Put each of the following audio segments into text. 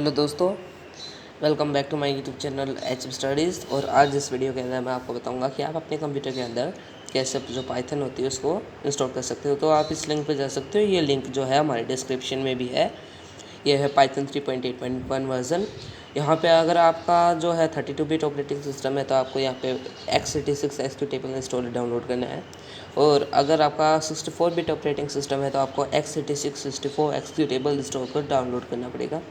Hello दोस्तों, welcome back to my YouTube channel H studies. और आज इस वीडियो के अंदर मैं आपको बताऊंगा कि आप अपने कंप्यूटर के अंदर कैसे जो पाइथन होती है उसको इंस्टॉल कर सकते हो। तो आप इस लिंक पर जा सकते हो। ये लिंक जो है हमारे डिस्क्रिप्शन में भी है। ये है पाइथन 3.8.1 वर्जन। यहाँ पे अगर आपका जो है 32 बिट ऑपरेटिंग सिस्टम है तो आपको यहाँ पे x86 एक्जीक्यूटेबल इंस्टॉलर डाउनलोड करना है। और अगर आपका 64 बिट ऑपरेटिंग सिस्टम है तो आपको x86 64 एक्जीक्यूटेबल इंस्टॉलर डाउनलोड करना पड़ेगा।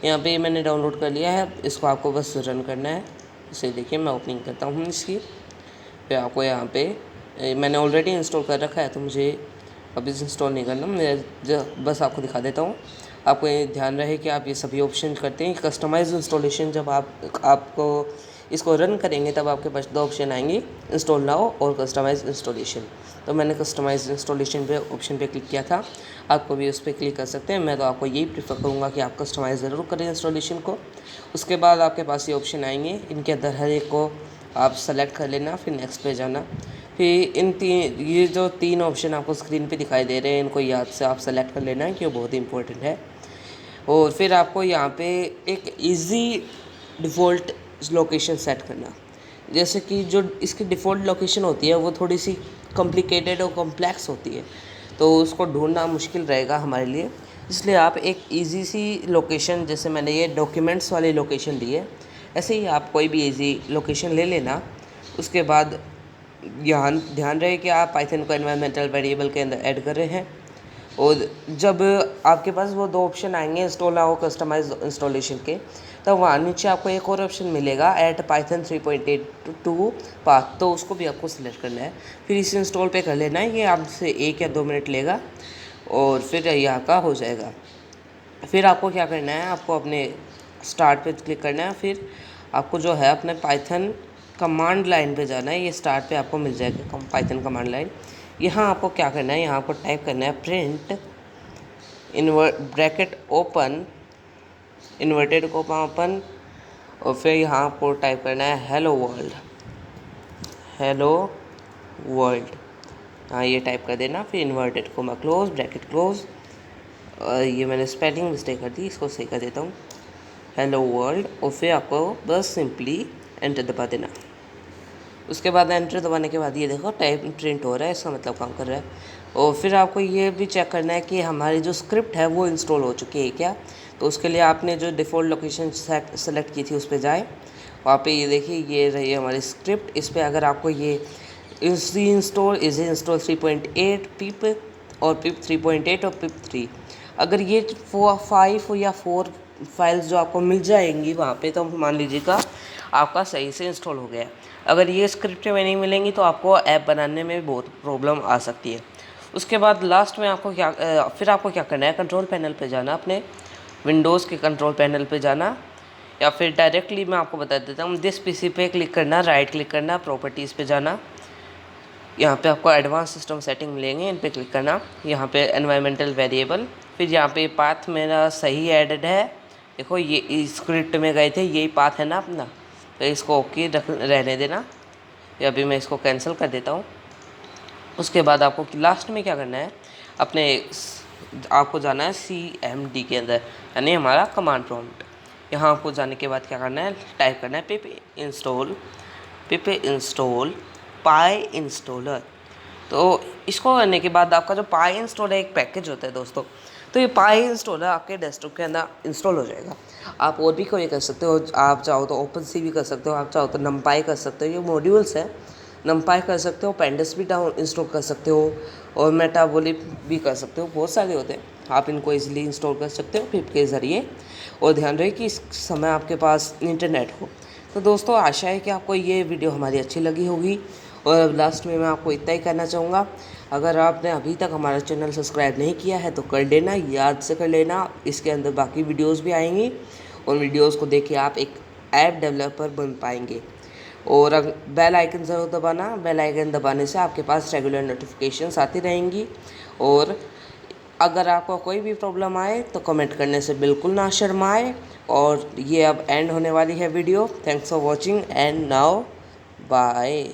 यहाँ पे मैंने डाउनलोड कर लिया है, इसको आपको बस रन करना है। इसे देखिए, मैं ओपनिंग करता हूँ इसकी। फिर आपको यहाँ पे मैंने ऑलरेडी इंस्टॉल कर रखा है तो मुझे अभी इंस्टॉल नहीं करना, मैं बस आपको दिखा देता हूँ। आपको ये ध्यान रहे कि आप ये सभी ऑप्शन करते हैं। कस्टमाइज इंस्टॉलेशन जब आपको इसको रन करेंगे तब आपके पास दो ऑप्शन आएंगे, इंस्टॉल नाउ और कस्टमाइज इंस्टॉलेशन। तो मैंने कस्टमाइज इंस्टॉलेशन पे ऑप्शन पे क्लिक किया था, आपको भी उस पर क्लिक कर सकते हैं। मैं तो आपको यही प्रेफर करूँगा कि आप कस्टमाइज ज़रूर करें इंस्टॉलेशन को। उसके बाद आपके पास ये ऑप्शन आएंगे, इनके अंदर हर एक को आप सेलेक्ट कर लेना, फिर नेक्स्ट पे जाना। फिर ये जो तीन ऑप्शन आपको स्क्रीन पे दिखाई दे रहे हैं, इनको याद से आप सेलेक्ट कर लेना है कि वो बहुत इंपॉर्टेंट है। और फिर आपको यहाँ पे एक इजी डिफ़ॉल्ट लोकेशन सेट करना। जैसे कि जो इसकी डिफ़ॉल्ट लोकेशन होती है वो थोड़ी सी कॉम्प्लिकेटेड और कॉम्प्लेक्स होती है, तो उसको ढूंढना मुश्किल रहेगा हमारे लिए। इसलिए आप एक इजी सी लोकेशन, जैसे मैंने ये डॉक्यूमेंट्स वाली लोकेशन ली है, ऐसे ही आप कोई भी इजी लोकेशन ले लेना। उसके बाद यहाँ ध्यान रहे कि आप पाइथन को एनवायरमेंटल वेरिएबल के अंदर ऐड कर रहे हैं। और जब आपके पास वो दो ऑप्शन आएंगे, इंस्टॉल और कस्टमाइज इंस्टॉलेशन के, तब वहाँ नीचे आपको एक और ऑप्शन मिलेगा, ऐड पाइथन 3.82 पाथ, तो उसको भी आपको सिलेक्ट करना है। फिर इसे इंस्टॉल पे कर लेना है। ये आपसे 1 या 2 मिनट लेगा और फिर यहाँ का हो जाएगा। फिर आपको क्या करना है, आपको अपने स्टार्ट पे क्लिक करना है। फिर आपको जो है अपने पाइथन कमांड लाइन पे जाना है। ये स्टार्ट पे आपको मिल जाएगा पाइथन कमांड लाइन। यहाँ आपको क्या करना है, यहाँ आपको टाइप करना है print bracket open, inverted coma open, और फिर यहाँ आपको टाइप करना है हेलो वर्ल्ड, हेलो वर्ल्ड। हाँ, ये टाइप कर देना। फिर inverted coma close, bracket close. ये मैंने स्पेलिंग मिस्टेक कर दी, इसको सही कर देता हूँ, हेलो वर्ल्ड। और फिर आपको बस सिंपली एंटर दबा देना। उसके बाद एंटर दबाने के बाद ये देखो टाइप प्रिंट हो रहा है, इसका मतलब काम कर रहा है। और फिर आपको ये भी चेक करना है कि हमारी जो स्क्रिप्ट है वो इंस्टॉल हो चुकी है क्या। तो उसके लिए आपने जो डिफ़ॉल्ट लोकेशन सेलेक्ट की थी उस पर जाए, वहाँ पे ये देखिए ये रही हमारी स्क्रिप्ट। इस पर अगर आपको ये इंस्टॉल 3.8 पिप और पिप 3.8 और पिप 3, अगर ये 5 या 4 फाइल्स जो आपको मिल जाएंगी वहाँ पे, तो मान लीजिएगा आपका सही से इंस्टॉल हो गया। अगर ये स्क्रिप्ट में नहीं मिलेंगी तो आपको ऐप बनाने में बहुत प्रॉब्लम आ सकती है। उसके बाद लास्ट में आपको फिर आपको क्या करना है, कंट्रोल पैनल पे जाना, अपने विंडोज़ के कंट्रोल पैनल पे जाना, या फिर डायरेक्टली मैं आपको बता देता हूँ, दिस पीसी पे क्लिक करना, राइट क्लिक करना, प्रॉपर्टीज़ पे जाना। यहाँ पे आपको एडवांस सिस्टम सेटिंग मिलेंगे, इन पे क्लिक करना। यहाँ पे एनवायरमेंटल वेरिएबल, फिर यहाँ पे पाथ मेरा सही एडेड है। देखो ये स्क्रिप्ट में गए थे, यही पाथ है ना अपना, तो इसको ओके रहने देना। या अभी मैं इसको कैंसिल कर देता हूँ। उसके बाद आपको लास्ट में क्या करना है, आपको जाना है CMD के अंदर, यानी हमारा कमांड प्रॉम्प्ट। यहाँ आपको जाने के बाद क्या करना है, टाइप करना है पिप इंस्टॉल पाई इंस्टॉलर। तो इसको करने के बाद आपका जो पाई इंस्टॉलर एक पैकेज होता है दोस्तों, तो ये पाई इंस्टॉलर आपके डेस्कटॉप के अंदर इंस्टॉल हो जाएगा। आप और भी कोई कर सकते हो, आप चाहो तो ओपन सी भी कर सकते हो, आप चाहो तो नमपाई कर सकते हो, ये मॉड्यूल्स है। नमपाई कर सकते हो, पेंडस भी डाउन इंस्टॉल कर सकते हो, और मेटाबॉलिक भी कर सकते हो, बहुत सारे होते हैं। आप इनको इजीली इंस्टॉल कर सकते हो पिप के ज़रिए। और ध्यान रहे कि इस समय आपके पास इंटरनेट हो। तो दोस्तों, आशा है कि आपको ये वीडियो हमारी अच्छी लगी होगी। और अब लास्ट में मैं आपको इतना ही कहना चाहूँगा, अगर आपने अभी तक हमारा चैनल सब्सक्राइब नहीं किया है तो कर लेना, याद से कर लेना। इसके अंदर बाकी वीडियोस भी आएंगी, और वीडियोस को देख के आप एक ऐप डेवलपर बन पाएंगे। और बेल आइकन ज़रूर दबाना, बेल आइकन दबाने से आपके पास रेगुलर नोटिफिकेशंस आती रहेंगी। और अगर आपको कोई भी प्रॉब्लम आए तो कमेंट करने से बिल्कुल ना शर्माए। और ये अब एंड होने वाली है video. Thanks for watching and now bye.